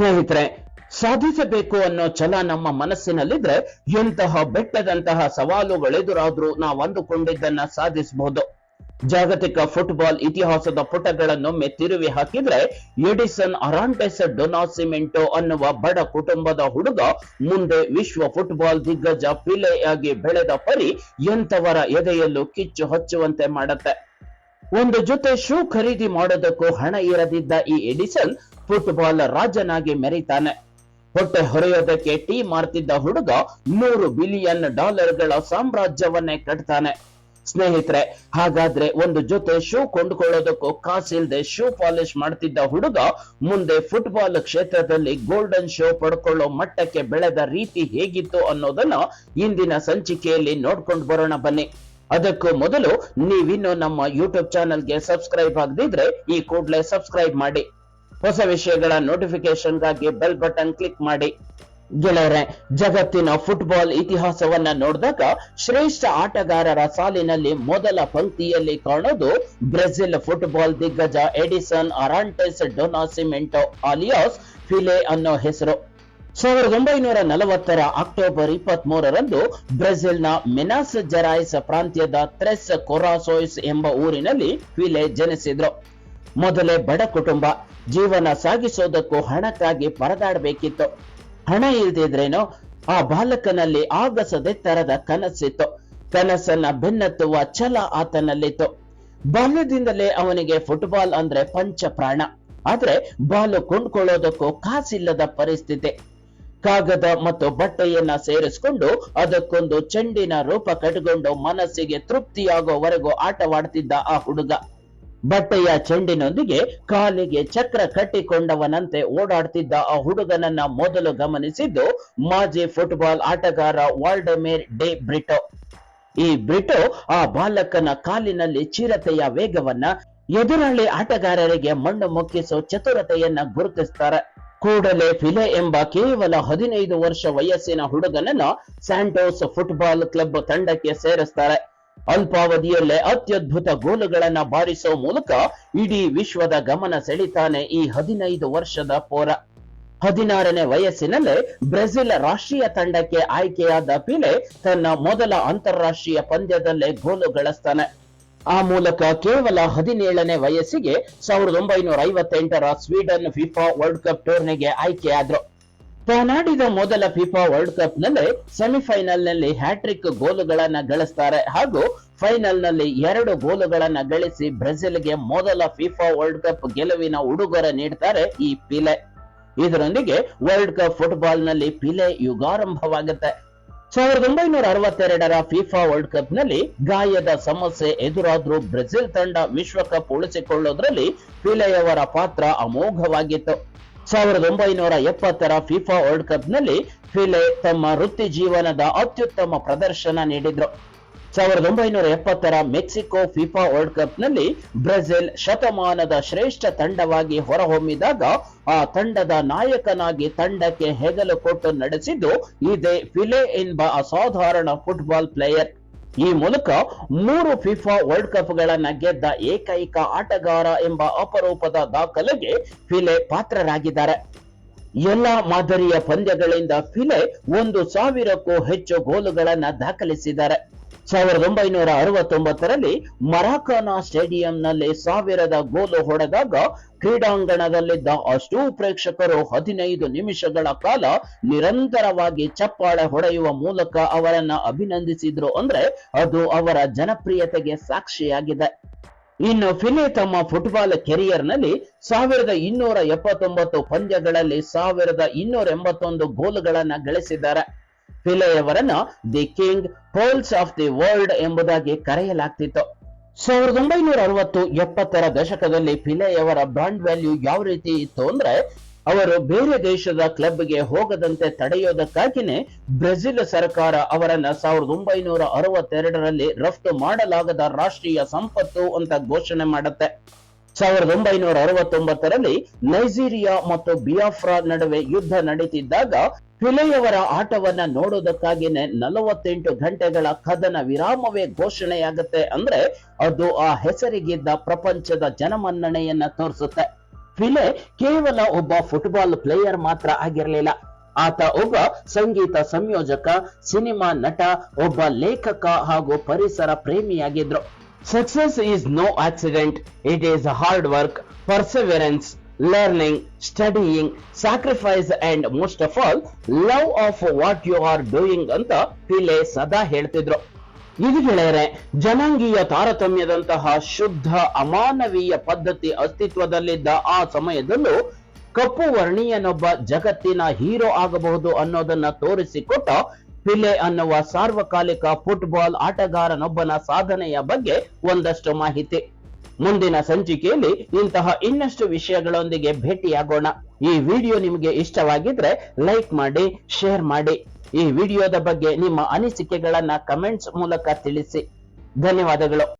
ಸ್ನೇಹಿತರೆ, ಸಾಧಿಸಬೇಕು ಅನ್ನೋ ಛಲ ನಮ್ಮ ಮನಸ್ಸಿನಲ್ಲಿದ್ರೆ ಎಂತಹ ಬೆಟ್ಟದಂತಹ ಸವಾಲುಗಳೆದುರಾದ್ರೂ ನಾವು ಅಂದುಕೊಂಡಿದ್ದನ್ನ ಸಾಧಿಸಬಹುದು. ಜಾಗತಿಕ ಫುಟ್ಬಾಲ್ ಇತಿಹಾಸದ ಪುಟಗಳನ್ನೊಮ್ಮೆ ತಿರುವಿ ಹಾಕಿದ್ರೆ ಎಡಿಸನ್ ಅರಾಂಟೆಸ್ ಡೊ ನಾಸಿಮೆಂಟೊ ಅನ್ನುವ ಬಡ ಕುಟುಂಬದ ಹುಡುಗ ಮುಂದೆ ವಿಶ್ವ ಫುಟ್ಬಾಲ್ ದಿಗ್ಗಜ ಪಿಲೆಯಾಗಿ ಬೆಳೆದ ಪರಿ ಎಂತವರ ಎದೆಯಲ್ಲೂ ಕಿಚ್ಚು ಹಚ್ಚುವಂತೆ ಮಾಡುತ್ತೆ. ಒಂದು ಜೊತೆ ಶೂ ಖರೀದಿ ಮಾಡೋದಕ್ಕೂ ಹಣ ಇರದಿದ್ದ ಈ ಎಡಿಸನ್ ಫುಟ್ಬಾಲ್ ರಾಜನಾಗಿ ಮೆರೀತಾನೆ. ಹೊಟ್ಟೆ ಹೊರೆಯೋದಕ್ಕೆ ಟೀ ಮಾರ್ತಿದ್ದ ಹುಡುಗ $100 ಬಿಲಿಯನ್ ಸಾಮ್ರಾಜ್ಯವನ್ನೇ ಕಟ್ತಾನೆ. ಸ್ನೇಹಿತರೆ, ಹಾಗಾದ್ರೆ ಒಂದು ಜೊತೆ ಶೂ ಕೊಂಡುಕೊಳ್ಳೋದಕ್ಕೂ ಕಾಸಿಲ್ದೆ ಶೂ ಪಾಲಿಶ್ ಮಾಡ್ತಿದ್ದ ಹುಡುಗ ಮುಂದೆ ಫುಟ್ಬಾಲ್ ಕ್ಷೇತ್ರದಲ್ಲಿ ಗೋಲ್ಡನ್ ಶೋ ಪಡ್ಕೊಳ್ಳೋ ಮಟ್ಟಕ್ಕೆ ಬೆಳೆದ ರೀತಿ ಹೇಗಿತ್ತು ಅನ್ನೋದನ್ನ ಇಂದಿನ ಸಂಚಿಕೆಯಲ್ಲಿ ನೋಡ್ಕೊಂಡು ಬರೋಣ ಬನ್ನಿ. ಅದಕ್ಕೂ ಮೊದಲು ನೀವಿನ್ನು ನಮ್ಮ ಯೂಟ್ಯೂಬ್ ಚಾನೆಲ್ಗೆ ಸಬ್ಸ್ಕ್ರೈಬ್ ಆಗದಿದ್ರೆ ಈ ಕೂಡಲೇ ಸಬ್ಸ್ಕ್ರೈಬ್ ಮಾಡಿ. ಹೊಸ ವಿಷಯಗಳ ನೋಟಿಫಿಕೇಶನ್ಗಾಗಿ ಬೆಲ್ ಬಟನ್ ಕ್ಲಿಕ್ ಮಾಡಿ. ಗೆಳೆಯರೆ, ಜಗತ್ತಿನ ಫುಟ್ಬಾಲ್ ಇತಿಹಾಸವನ್ನ ನೋಡಿದಾಗ ಶ್ರೇಷ್ಠ ಆಟಗಾರರ ಸಾಲಿನಲ್ಲಿ ಮೊದಲ ಪಂಕ್ತಿಯಲ್ಲಿ ಕಾಣೋದು ಬ್ರೆಜಿಲ್ ಫುಟ್ಬಾಲ್ ದಿಗ್ಗಜ ಎಡಿಸನ್ ಅರಾಂಟೆಸ್ ಡೊ ನಾಸಿಮೆಂಟೊ ಅಲಿಯಾಸ್ ಫಿಲೆ ಅನ್ನೋ ಹೆಸರು. 1940 ಅಕ್ಟೋಬರ್ 23ರಂದು ಬ್ರೆಜಿಲ್ನ ಮಿನಾಸ್ ಜೆರೈಸ್ ಪ್ರಾಂತ್ಯದ ತ್ರೆಸ್ ಕೊರಾಸೋಯ್ಸ್ ಎಂಬ ಊರಿನಲ್ಲಿ ಫಿಲೆ ಜನಿಸಿದ್ರು. ಮೊದಲೇ ಬಡ ಕುಟುಂಬ, ಜೀವನ ಸಾಗಿಸೋದಕ್ಕೂ ಹಣಕ್ಕಾಗಿ ಪರದಾಡಬೇಕಿತ್ತು. ಹಣ ಇಲ್ದಿದ್ರೇನೋ ಆ ಬಾಲಕನಲ್ಲಿ ಆಗಸದೆತ್ತರದ ಕನಸಿತ್ತು. ಕನಸನ್ನ ಬೆನ್ನತ್ತುವ ಛಲ ಆತನಲ್ಲಿತ್ತು. ಬಾಲ್ಯದಿಂದಲೇ ಅವನಿಗೆ ಫುಟ್ಬಾಲ್ ಅಂದ್ರೆ ಪಂಚ ಪ್ರಾಣ. ಆದ್ರೆ ಬಾಲು ಕೊಂಡ್ಕೊಳ್ಳೋದಕ್ಕೂ ಕಾಸಿಲ್ಲದ ಪರಿಸ್ಥಿತಿ. ಕಾಗದ ಮತ್ತು ಬಟ್ಟೆಯನ್ನ ಸೇರಿಸಿಕೊಂಡು ಅದಕ್ಕೊಂದು ಚೆಂಡಿನ ರೂಪ ಕಟ್ಟಿಕೊಂಡು ಮನಸ್ಸಿಗೆ ತೃಪ್ತಿಯಾಗೋವರೆಗೂ ಆಟವಾಡ್ತಿದ್ದ ಆ ಹುಡುಗ ಬಟ್ಟೆಯ ಚೆಂಡಿನೊಂದಿಗೆ ಕಾಲಿಗೆ ಚಕ್ರ ಕಟ್ಟಿಕೊಂಡವನಂತೆ ಓಡಾಡ್ತಿದ್ದ ಆ ಹುಡುಗನನ್ನ ಮೊದಲು ಗಮನಿಸಿದ್ದು ಮಾಜಿ ಫುಟ್ಬಾಲ್ ಆಟಗಾರ ವಾಲ್ಡೆಮಿರ್ ಡೆ ಬ್ರಿಟೋ. ಈ ಬ್ರಿಟೋ ಆ ಬಾಲಕನ ಕಾಲಿನಲ್ಲಿ ಚಿರತೆಯ ವೇಗವನ್ನ, ಎದುರಾಳಿ ಆಟಗಾರರಿಗೆ ಮಣ್ಣು ಮುಕ್ಕಿಸೋ ಚತುರತೆಯನ್ನ ಗುರುತಿಸ್ತಾರೆ. ಕೂಡಲೇ ಫಿಲೆ ಎಂಬ ಕೇವಲ 15 ವರ್ಷ ವಯಸ್ಸಿನ ಹುಡುಗನನ್ನ ಸ್ಯಾಂಟೋಸ್ ಫುಟ್ಬಾಲ್ ಕ್ಲಬ್ ತಂಡಕ್ಕೆ ಸೇರಿಸ್ತಾರೆ. ಅಲ್ಪಾವಧಿಯಲ್ಲೇ ಅತ್ಯದ್ಭುತ ಗೋಲುಗಳನ್ನ ಬಾರಿಸೋ ಮೂಲಕ ಇಡೀ ವಿಶ್ವದ ಗಮನ ಸೆಳೀತಾನೆ ಈ 15 ವರ್ಷದ ಪೋರ. 16ನೇ ವಯಸ್ಸಿನಲ್ಲೇ ಬ್ರೆಜಿಲ್ ರಾಷ್ಟ್ರೀಯ ತಂಡಕ್ಕೆ ಆಯ್ಕೆಯಾದ ಫಿಲೆ ತನ್ನ ಮೊದಲ ಅಂತಾರಾಷ್ಟ್ರೀಯ ಪಂದ್ಯದಲ್ಲೇ ಗೋಲು ಗಳಿಸ್ತಾನೆ. ಆ ಮೂಲಕ ಕೇವಲ 17ನೇ ವಯಸ್ಸಿಗೆ 1958ರ ಸ್ವೀಡನ್ ಫಿಫಾ ವರ್ಲ್ಡ್ ಕಪ್ ಟೂರ್ನಿಗೆ ಆಯ್ಕೆಯಾದ್ರು. ತಾನಾಡಿದ ಮೊದಲ ಫಿಫಾ ವರ್ಲ್ಡ್ ಕಪ್ ನಲ್ಲಿ ಸೆಮಿಫೈನಲ್ ನಲ್ಲಿ ಹ್ಯಾಟ್ರಿಕ್ ಗೋಲುಗಳನ್ನ ಗಳಿಸ್ತಾರೆ ಹಾಗೂ ಫೈನಲ್ ನಲ್ಲಿ 2 ಗೋಲುಗಳನ್ನ ಗಳಿಸಿ ಬ್ರೆಜಿಲ್ಗೆ ಮೊದಲ ಫಿಫಾ ವರ್ಲ್ಡ್ ಕಪ್ ಗೆಲುವಿನ ಉಡುಗೊರೆ ನೀಡ್ತಾರೆ ಈ ಪಿಲೆ. ಇದರೊಂದಿಗೆ ವರ್ಲ್ಡ್ ಕಪ್ ಫುಟ್ಬಾಲ್ ನಲ್ಲಿ ಪಿಲೆ ಯುಗಾರಂಭವಾಗುತ್ತೆ. 1962ರ ಫಿಫಾ ವರ್ಲ್ಡ್ ಕಪ್ ನಲ್ಲಿ ಗಾಯದ ಸಮಸ್ಯೆ ಎದುರಾದ್ರೂ ಬ್ರೆಜಿಲ್ ತಂಡ ವಿಶ್ವಕಪ್ ಉಳಿಸಿಕೊಳ್ಳೋದ್ರಲ್ಲಿ ಪಿಲೆಯವರ ಪಾತ್ರ ಅಮೋಘವಾಗಿತ್ತು. 1970ರ ಫಿಫಾ ವರ್ಲ್ಡ್ ಕಪ್ ನಲ್ಲಿ ಫಿಲೆ ತಮ್ಮ ವೃತ್ತಿ ಜೀವನದ ಅತ್ಯುತ್ತಮ ಪ್ರದರ್ಶನ ನೀಡಿದ್ರು. 1970ರ ಮೆಕ್ಸಿಕೋ ಫಿಫಾ ವರ್ಲ್ಡ್ ಕಪ್ ನಲ್ಲಿ ಬ್ರೆಜಿಲ್ ಶತಮಾನದ ಶ್ರೇಷ್ಠ ತಂಡವಾಗಿ ಹೊರಹೊಮ್ಮಿದಾಗ ಆ ತಂಡದ ನಾಯಕನಾಗಿ ತಂಡಕ್ಕೆ ಹೆಗಲು ಕೊಟ್ಟು ನಡೆಸಿದ್ದು ಇದೇ ಫಿಲೆ ಎಂಬ ಅಸಾಧಾರಣ ಫುಟ್ಬಾಲ್ ಪ್ಲೇಯರ್. ಈ ಮೂಲಕ 3 ಫಿಫಾ ವರ್ಲ್ಡ್ ಕಪ್ ಗಳನ್ನ ಗೆದ್ದ ಏಕೈಕ ಆಟಗಾರ ಎಂಬ ಅಪರೂಪದ ದಾಖಲೆಗೆ ಫಿಲೆ ಪಾತ್ರರಾಗಿದ್ದಾರೆ. ಎಲ್ಲಾ ಮಾದರಿಯ ಪಂದ್ಯಗಳಿಂದ ಫಿಲೆ 1000ಕ್ಕೂ ಹೆಚ್ಚು ಗೋಲುಗಳನ್ನ ದಾಖಲಿಸಿದ್ದಾರೆ. 1969ರಲ್ಲಿ ಮರಾಕಾನಾ ಸ್ಟೇಡಿಯಂನಲ್ಲಿ 1000 ಗೋಲು ಹೊಡೆದಾಗ ಕ್ರೀಡಾಂಗಣದಲ್ಲಿದ್ದ ಅಷ್ಟೂ ಪ್ರೇಕ್ಷಕರು 15 ನಿಮಿಷಗಳ ಕಾಲ ನಿರಂತರವಾಗಿ ಚಪ್ಪಾಳೆ ಹೊಡೆಯುವ ಮೂಲಕ ಅವರನ್ನ ಅಭಿನಂದಿಸಿದ್ರು ಅಂದ್ರೆ ಅದು ಅವರ ಜನಪ್ರಿಯತೆಗೆ ಸಾಕ್ಷಿಯಾಗಿದೆ. ಇನ್ನು ಫಿಲೆ ತಮ್ಮ ಫುಟ್ಬಾಲ್ ಕೆರಿಯರ್ ನಲ್ಲಿ 1279 ಪಂದ್ಯಗಳಲ್ಲಿ 1281 ಗೋಲುಗಳನ್ನ ಗಳಿಸಿದ್ದಾರೆ. ಫಿಲೆಯವರನ್ನ the king poles of the world ಎಂಬುದಾಗಿ ಕರೆಯಲಾಗ್ತಿತ್ತು. 1960-70ರ ದಶಕದಲ್ಲಿ ಫಿಲೆಯವರ ಬ್ರಾಂಡ್ ವ್ಯಾಲ್ಯೂ ಯಾವ ರೀತಿ ಇತ್ತು ಅಂದ್ರೆ, ಅವರು ಬೇರೆ ದೇಶದ ಕ್ಲಬ್ಗೆ ಹೋಗದಂತೆ ತಡೆಯೋದಕ್ಕಾಗಿನೇ ಬ್ರೆಜಿಲ್ ಸರ್ಕಾರ ಅವರನ್ನ 1962ರಲ್ಲಿ ರಫ್ತು ಮಾಡಲಾಗದ ರಾಷ್ಟ್ರೀಯ ಸಂಪತ್ತು ಅಂತ ಘೋಷಣೆ ಮಾಡುತ್ತೆ. 1969ರಲ್ಲಿ ನೈಜೀರಿಯಾ ಮತ್ತು ಬಿಯಾಫ್ರಾ ನಡುವೆ ಯುದ್ಧ ನಡೀತಿದ್ದಾಗ ಫಿಲೆಯವರ ಆಟವನ್ನ ನೋಡೋದಕ್ಕಾಗಿನೇ 48 ಗಂಟೆಗಳ ಕದನ ವಿರಾಮವೇ ಘೋಷಣೆಯಾಗುತ್ತೆ ಅಂದ್ರೆ ಅದು ಆ ಹೆಸರಿಗಿದ್ದ ಪ್ರಪಂಚದ ಜನಮನ್ನಣೆಯನ್ನ ತೋರಿಸುತ್ತೆ. ಪಿಲೆ ಕೇವಲ ಒಬ್ಬ ಫುಟ್ಬಾಲ್ ಪ್ಲೇಯರ್ ಮಾತ್ರ ಆಗಿರಲಿಲ್ಲ. ಆತ ಒಬ್ಬ ಸಂಗೀತ ಸಂಯೋಜಕ, ಸಿನಿಮಾ ನಟ, ಒಬ್ಬ ಲೇಖಕ ಹಾಗೂ ಪರಿಸರ ಪ್ರೇಮಿಯಾಗಿದ್ರು. Success is no accident, it is hard work, perseverance, learning, studying, sacrifice and most of all love of what you are doing ಅಂತ ಪಿಲೆ ಸದಾ ಹೇಳ್ತಿದ್ರು. ಇದು ಗೆಳೆಯರೆ, ಜನಾಂಗೀಯ ತಾರತಮ್ಯದಂತಹ ಶುದ್ಧ ಅಮಾನವೀಯ ಪದ್ಧತಿ ಅಸ್ತಿತ್ವದಲ್ಲಿದ್ದ ಆ ಸಮಯದಲ್ಲೂ ಕಪ್ಪು ವರ್ಣೀಯನೊಬ್ಬ ಜಗತ್ತಿನ ಹೀರೋ ಆಗಬಹುದು ಅನ್ನೋದನ್ನ ತೋರಿಸಿಕೊಟ್ಟ ಪಿಲೆ ಅನ್ನುವ ಸಾರ್ವಕಾಲಿಕ ಫುಟ್ಬಾಲ್ ಆಟಗಾರನೊಬ್ಬನ ಸಾಧನೆಯ ಬಗ್ಗೆ ಒಂದಷ್ಟು ಮಾಹಿತಿ. ಮುಂದಿನ ಸಂಚಿಕೆಯಲ್ಲಿ ಇಂತಹ ಇನ್ನಷ್ಟು ವಿಷಯಗಳೊಂದಿಗೆ ಭೇಟಿಯಾಗೋಣ. ಈ ವಿಡಿಯೋ ನಿಮಗೆ ಇಷ್ಟವಾಗಿದ್ರೆ ಲೈಕ್ ಮಾಡಿ, ಶೇರ್ ಮಾಡಿ. ಈ ವಿಡಿಯೋದ ಬಗ್ಗೆ ನಿಮ್ಮ ಅನಿಸಿಕೆಗಳನ್ನ ಕಮೆಂಟ್ಸ್ ಮೂಲಕ ತಿಳಿಸಿ. ಧನ್ಯವಾದಗಳು.